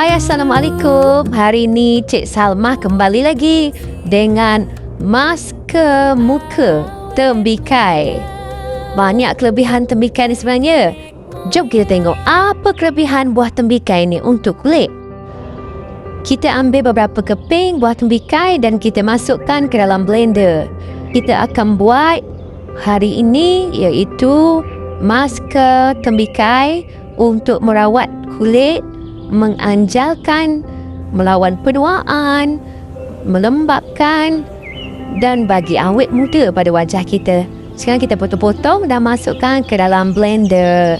Hai, Assalamualaikum. Hari ini Cik Salmah kembali lagi dengan masker muka tembikai. Banyak kelebihan tembikai ni sebenarnya. Jom kita tengok apa kelebihan buah tembikai ni untuk kulit. Kita ambil beberapa keping buah tembikai dan kita masukkan ke dalam blender. Kita akan buat hari ini iaitu masker tembikai untuk merawat kulit, menganjalkan, melawan penuaan, melembapkan dan bagi awet muda pada wajah kita. Sekarang kita potong-potong dan masukkan ke dalam blender.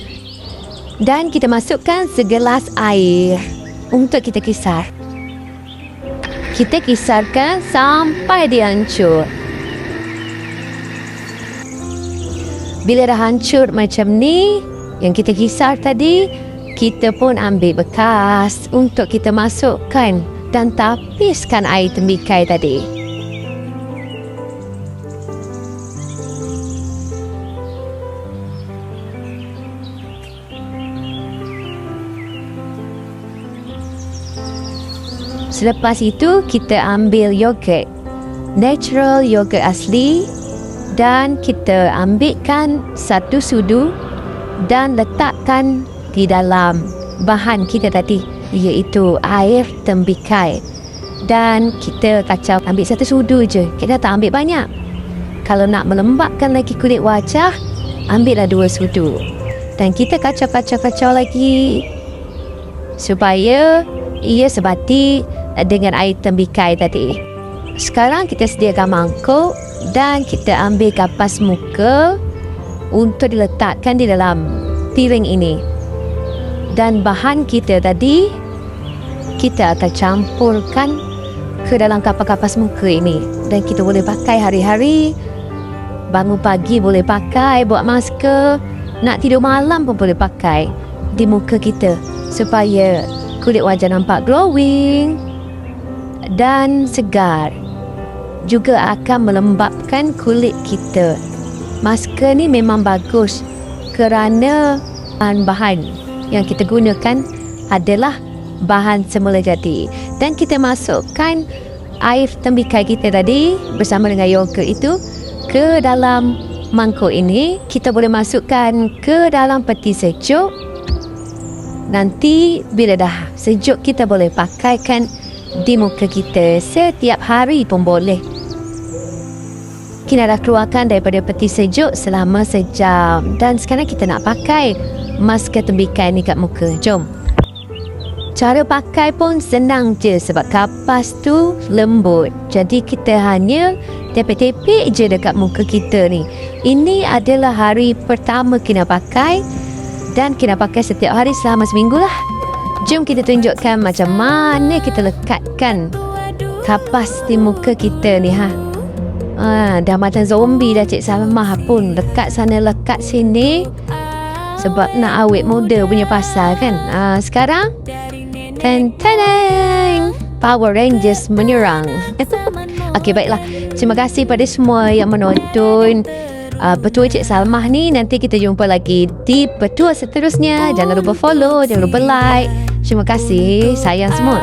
Dan kita masukkan segelas air untuk kita kisar. Kita kisarkan sampai dia hancur. Bila dah hancur macam ni, yang kita kisar tadi, kita pun ambil bekas untuk kita masukkan dan tapiskan air tembikai tadi. Selepas itu, kita ambil yogurt, natural yogurt asli, dan kita ambilkan satu sudu dan letakkan di dalam bahan kita tadi, iaitu air tembikai. Dan kita kacau, ambil satu sudu je, kita tak ambil banyak. Kalau nak melembapkan lagi kulit wajah, ambillah 2 sudu. Dan kita kacau lagi supaya ia sebati dengan air tembikai tadi. Sekarang kita sediakan mangkuk dan kita ambil kapas muka untuk diletakkan di dalam piring ini. Dan bahan kita tadi kita akan campurkan ke dalam kapas muka ini. Dan kita boleh pakai hari-hari. Bangun pagi boleh pakai buat masker. Nak tidur malam pun boleh pakai di muka kita supaya kulit wajah nampak glowing dan segar. Juga akan melembapkan kulit kita. Masker ni memang bagus kerana bahan yang kita gunakan adalah bahan semula jadi. Dan kita masukkan air tembikai kita tadi bersama dengan yogurt itu ke dalam mangkuk ini. Kita boleh masukkan ke dalam peti sejuk. Nanti bila dah sejuk, kita boleh pakaikan di muka kita setiap hari pun boleh. Kita dah keluarkan daripada peti sejuk selama sejam. Dan sekarang kita nak pakai masker tembikai ni kat muka. Jom. Cara pakai pun senang je sebab kapas tu lembut. Jadi kita hanya tepek-tepek je dekat muka kita ni. Ini adalah hari pertama kita pakai dan kita pakai setiap hari selama seminggu lah. Jom kita tunjukkan macam mana kita lekatkan kapas di muka kita ni. Dah macam zombie dah Cik Salmah pun. Lekat sana, lekat sini. Sebab nak awet muda punya pasal kan. Sekarang Tan-tan-tan, Power Rangers menyerang. Okey, baiklah. Terima kasih pada semua yang menonton Petua Cik Salmah ni. Nanti kita jumpa lagi di petua seterusnya. Jangan lupa follow, jangan lupa like. Terima kasih. Sayang semua.